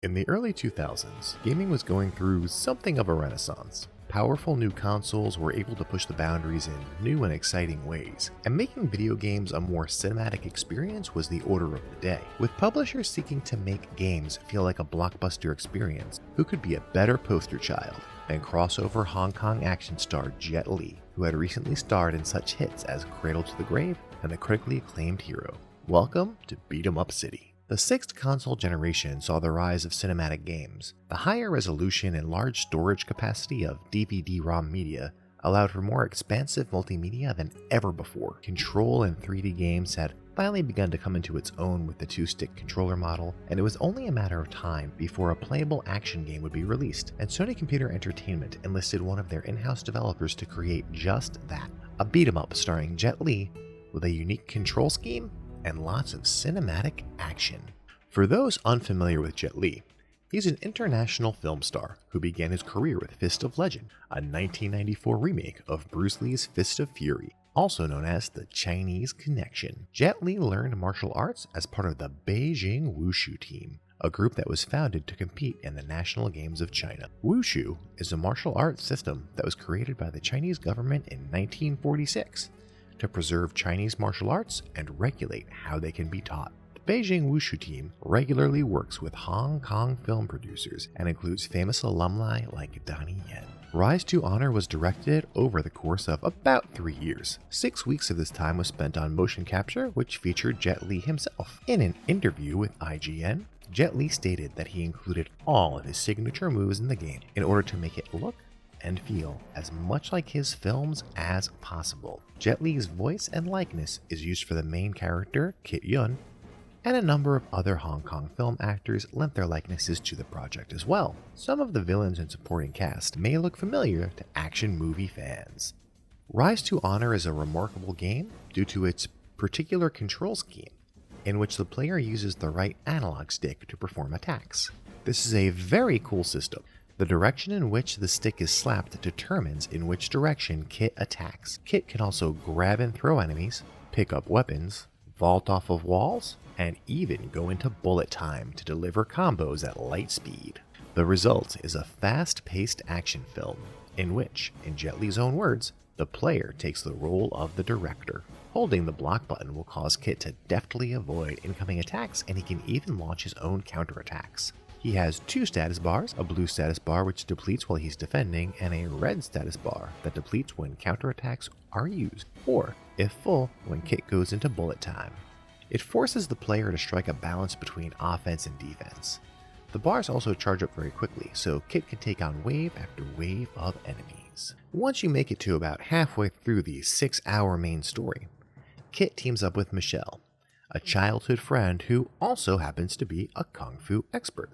In the early 2000s, gaming was going through something of a renaissance. Powerful new consoles were able to push the boundaries in new and exciting ways, and making video games a more cinematic experience was the order of the day. With publishers seeking to make games feel like a blockbuster experience, who could be a better poster child than crossover Hong Kong action star Jet Li, who had recently starred in such hits as Cradle to the Grave and the critically acclaimed Hero. Welcome to Beat 'em Up City. The sixth console generation saw the rise of cinematic games. The higher resolution and large storage capacity of DVD-ROM media allowed for more expansive multimedia than ever before. Control and 3D games had finally begun to come into its own with the two-stick controller model, and it was only a matter of time before a playable action game would be released, and Sony Computer Entertainment enlisted one of their in-house developers to create just that, a beat-em-up starring Jet Li with a unique control scheme and lots of cinematic action. For those unfamiliar with Jet Li, he's an international film star who began his career with Fist of Legend, a 1994 remake of Bruce Lee's Fist of Fury, also known as the Chinese Connection. Jet Li learned martial arts as part of the Beijing Wushu team, a group that was founded to compete in the National Games of China. Wushu is a martial arts system that was created by the Chinese government in 1946. To preserve Chinese martial arts and regulate how they can be taught. The Beijing Wushu team regularly works with Hong Kong film producers and includes famous alumni like Donnie Yen. Rise to Honor was directed over the course of about 3 years. 6 weeks of this time was spent on motion capture, which featured Jet Li himself. In an interview with IGN, Jet Li stated that he included all of his signature moves in the game in order to make it look and feel as much like his films as possible. Jet Li's voice and likeness is used for the main character, Kit Yun, and a number of other Hong Kong film actors lent their likenesses to the project as well. Some of the villains and supporting cast may look familiar to action movie fans. Rise to Honor is a remarkable game due to its particular control scheme, in which the player uses the right analog stick to perform attacks. This is a very cool system. The direction in which the stick is slapped determines in which direction Kit attacks. Kit can also grab and throw enemies, pick up weapons, vault off of walls, and even go into bullet time to deliver combos at light speed. The result is a fast-paced action film, in which, in Jet Li's own words, the player takes the role of the director. Holding the block button will cause Kit to deftly avoid incoming attacks, and he can even launch his own counterattacks. He has 2 status bars, a blue status bar which depletes while he's defending, and a red status bar that depletes when counterattacks are used, or, if full, when Kit goes into bullet time. It forces the player to strike a balance between offense and defense. The bars also charge up very quickly, so Kit can take on wave after wave of enemies. Once you make it to about halfway through the 6-hour main story, Kit teams up with Michelle, a childhood friend who also happens to be a kung fu expert.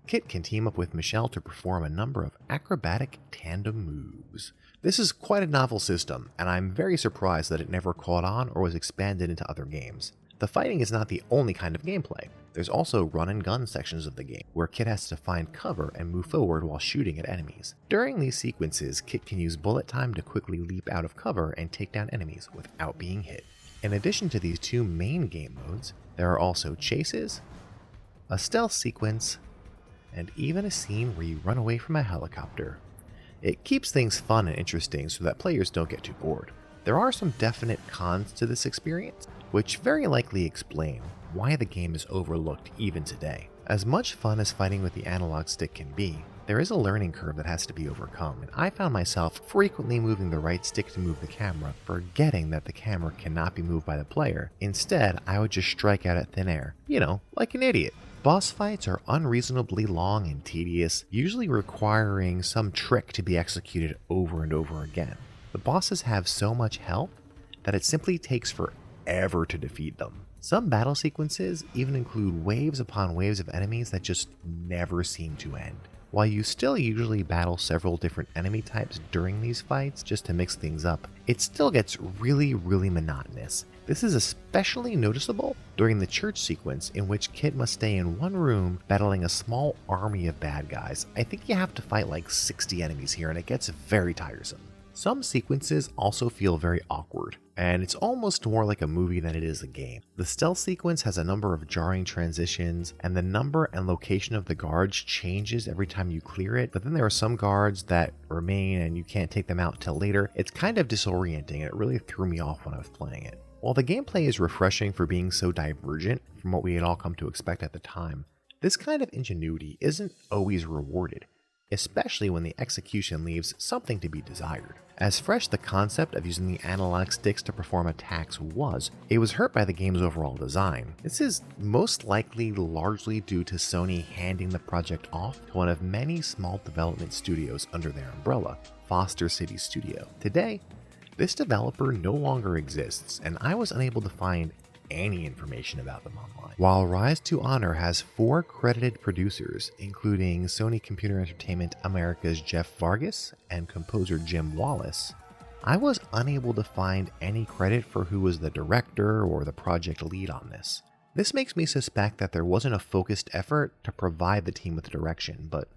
Kit can team up with Michelle to perform a number of acrobatic tandem moves. This is quite a novel system, and I'm very surprised that it never caught on or was expanded into other games. The fighting is not the only kind of gameplay. There's also run and gun sections of the game, where Kit has to find cover and move forward while shooting at enemies. During these sequences, Kit can use bullet time to quickly leap out of cover and take down enemies without being hit. In addition to these 2 main game modes, there are also chases, a stealth sequence, and even a scene where you run away from a helicopter. It keeps things fun and interesting so that players don't get too bored. There are some definite cons to this experience, which very likely explain why the game is overlooked even today. As much fun as fighting with the analog stick can be, there is a learning curve that has to be overcome, and I found myself frequently moving the right stick to move the camera, forgetting that the camera cannot be moved by the player. Instead, I would just strike out at thin air, like an idiot. Boss fights are unreasonably long and tedious, usually requiring some trick to be executed over and over again. The bosses have so much health that it simply takes forever to defeat them. Some battle sequences even include waves upon waves of enemies that just never seem to end. While you still usually battle several different enemy types during these fights just to mix things up, it still gets really monotonous. This is especially noticeable during the church sequence, in which Kit must stay in one room battling a small army of bad guys. I think you have to fight like 60 enemies here, and it gets very tiresome. Some sequences also feel very awkward, and it's almost more like a movie than it is a game. The stealth sequence has a number of jarring transitions, and the number and location of the guards changes every time you clear it, but then there are some guards that remain and you can't take them out till later. It's kind of disorienting, and it really threw me off when I was playing it. While the gameplay is refreshing for being so divergent from what we had all come to expect at the time, this kind of ingenuity isn't always rewarded, especially when the execution leaves something to be desired. As fresh the concept of using the analog sticks to perform attacks was, it was hurt by the game's overall design. This is most likely largely due to Sony handing the project off to one of many small development studios under their umbrella, Foster City Studio. Today, this developer no longer exists, and I was unable to find any information about them online. While Rise to Honor has 4 credited producers, including Sony Computer Entertainment America's Jeff Vargas and composer Jim Wallace, I was unable to find any credit for who was the director or the project lead on this. This makes me suspect that there wasn't a focused effort to provide the team with direction, but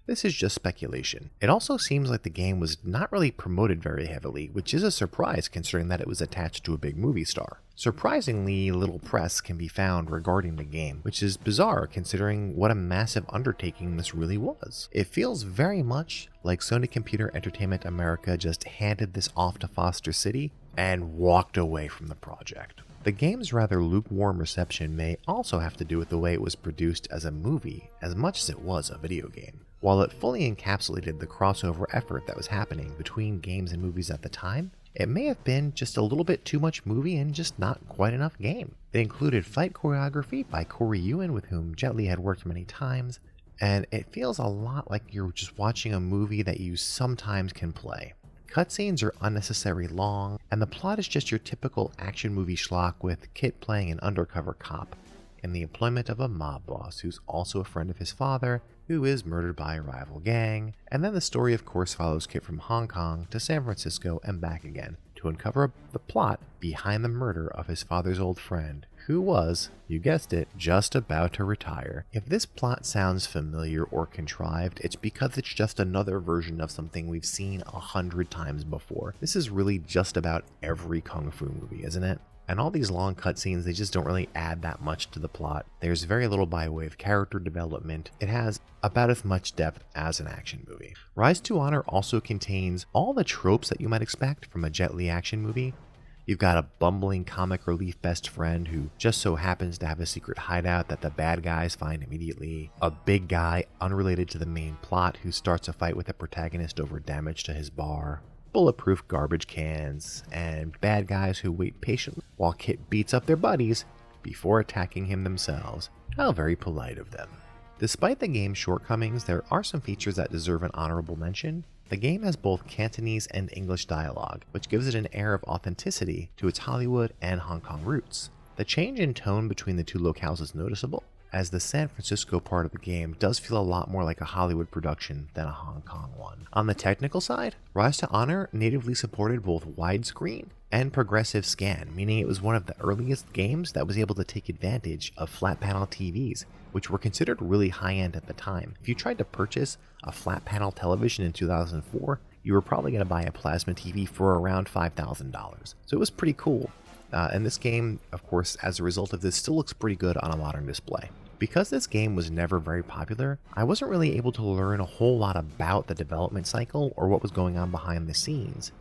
this is just speculation. It also seems like the game was not really promoted very heavily, which is a surprise considering that it was attached to a big movie star. Surprisingly little press can be found regarding the game, which is bizarre considering what a massive undertaking this really was. It feels very much like Sony Computer Entertainment America just handed this off to Foster City and walked away from the project. The game's rather lukewarm reception may also have to do with the way it was produced as a movie as much as it was a video game. While it fully encapsulated the crossover effort that was happening between games and movies at the time, it may have been just a little bit too much movie and just not quite enough game. It included fight choreography by Corey Ewan, with whom Jet Li had worked many times, and it feels a lot like you're just watching a movie that you sometimes can play. Cutscenes are unnecessarily long, and the plot is just your typical action movie schlock with Kit playing an undercover cop in the employment of a mob boss who's also a friend of his father, who is murdered by a rival gang, and then the story of course follows Kit from Hong Kong to San Francisco and back again to uncover the plot behind the murder of his father's old friend, who was, you guessed it, just about to retire. If this plot sounds familiar or contrived, it's because it's just another version of something we've seen 100 times before. This is really just about every kung fu movie, isn't it? And all these long cutscenes, they just don't really add that much to the plot. There's very little by way of character development. It has about as much depth as an action movie. Rise to Honor also contains all the tropes that you might expect from a Jet Li action movie. You've got a bumbling comic relief best friend who just so happens to have a secret hideout that the bad guys find immediately. A big guy unrelated to the main plot who starts a fight with the protagonist over damage to his bar. Bulletproof garbage cans, and bad guys who wait patiently while Kit beats up their buddies before attacking him themselves. How very polite of them. Despite the game's shortcomings, there are some features that deserve an honorable mention. The game has both Cantonese and English dialogue, which gives it an air of authenticity to its Hollywood and Hong Kong roots. The change in tone between the two locales is noticeable, as the San Francisco part of the game does feel a lot more like a Hollywood production than a Hong Kong one. On the technical side, Rise to Honor natively supported both widescreen and progressive scan, meaning it was one of the earliest games that was able to take advantage of flat panel TVs, which were considered really high-end at the time. If you tried to purchase a flat panel television in 2004, you were probably going to buy a plasma TV for around $5,000. So it was pretty cool. And this game, of course, as a result of this, still looks pretty good on a modern display. Because this game was never very popular, I wasn't really able to learn a whole lot about the development cycle or what was going on behind the scenes.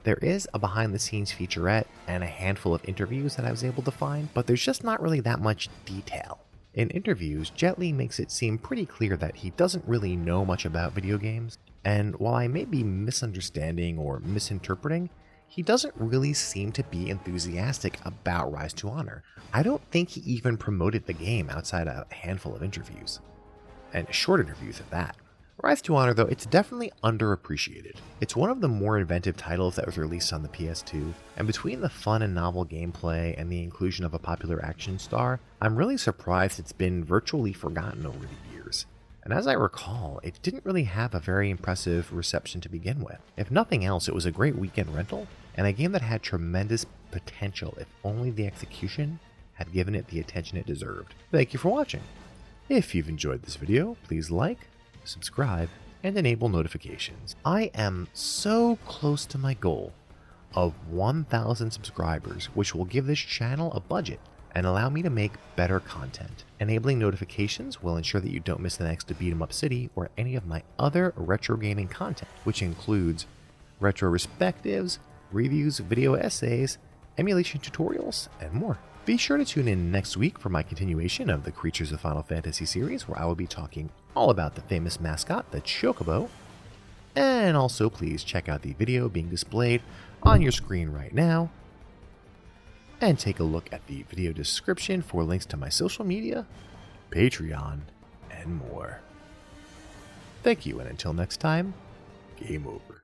There is a behind the scenes featurette and a handful of interviews that I was able to find, but there's just not really that much detail. In interviews, Jet Li makes it seem pretty clear that he doesn't really know much about video games, and while I may be misunderstanding or misinterpreting, he doesn't really seem to be enthusiastic about Rise to Honor. I don't think he even promoted the game outside a handful of interviews, and short interviews at that. Rise to Honor, though, it's definitely underappreciated. It's one of the more inventive titles that was released on the PS2, and between the fun and novel gameplay and the inclusion of a popular action star, I'm really surprised it's been virtually forgotten over the years. And as I recall, it didn't really have a very impressive reception to begin with. If nothing else, it was a great weekend rental, and a game that had tremendous potential if only the execution had given it the attention it deserved. Thank you for watching. If you've enjoyed this video, please like, subscribe, and enable notifications. I am so close to my goal of 1,000 subscribers, which will give this channel a budget and allow me to make better content. Enabling notifications will ensure that you don't miss the next Beat 'em Up City or any of my other retro gaming content, which includes retro retrospectives, reviews, video essays, emulation tutorials, and more. Be sure to tune in next week for my continuation of the Creatures of Final Fantasy series, where I will be talking all about the famous mascot, the Chocobo. And also please check out the video being displayed on your screen right now, and take a look at the video description for links to my social media, Patreon, and more. Thank you, and until next time, game over.